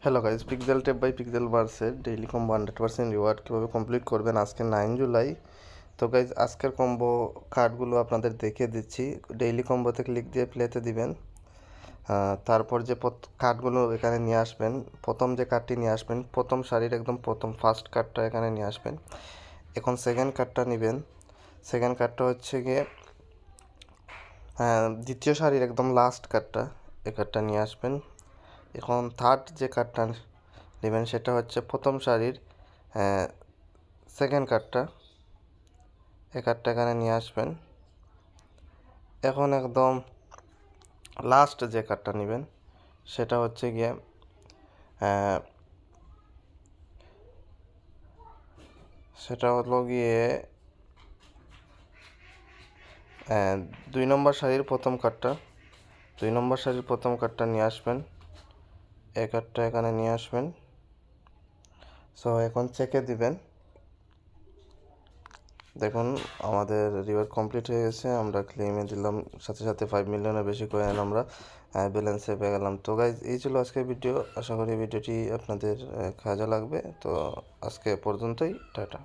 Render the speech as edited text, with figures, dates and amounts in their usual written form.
Hello guys, pixel tap by pixel ভার্সের daily combo 100% reward কীভাবে complete করবেন আজকে 9 জুলাই। তো গাইজ আজকের কম্বো কার্ডগুলো আপনাদের দেখিয়ে দিচ্ছি। ডেইলি কম্বোতে ক্লিক দিয়ে প্লেতে দিবেন। তারপর যে কার্ডগুলো এখানে নিয়ে আসবেন, প্রথম যে কার্ডটি নিয়ে আসবেন, প্রথম সারির একদম প্রথম ফার্স্ট কার্ডটা এখানে নিয়ে আসবেন। এখন সেকেন্ড কার্ডটা নেবেন। সেকেন্ড কার্ডটা হচ্ছে গিয়ে দ্বিতীয় সারির একদম লাস্ট কার্ডটা, এই কার্ডটা নিয়ে আসবেন। এখন থার্ড যে কার্ডটা নেবেন সেটা হচ্ছে প্রথম সারির সেকেন্ড কার্ডটা, এই কার্ডটা এখানে নিয়ে আসবেন। এখন একদম লাস্ট যে কার্ডটা নেবেন সেটা হচ্ছে গিয়ে সেটা হলো গিয়ে 2 নম্বর সারির প্রথম কার্ডটা। 2 নম্বর সারির প্রথম কার্ডটা নিয়ে আসবেন, এই কার্ডটা এখানে নিয়ে আসবেন। সো এখন চেকে দিবেন। দেখুন আমাদের রিওয়ার্ড কমপ্লিট হয়ে গেছে, আমরা ক্লেমে দিলাম, সাথে সাথে 5 মিলিয়নের বেশি কয়েন আমরা ব্যালেন্সে পেয়ে গেলাম। তো গাইজ এই ছিল আজকের ভিডিও, আশা করি ভিডিওটি আপনাদের কাজে লাগবে। তো আজকে পর্যন্তই, টাটা।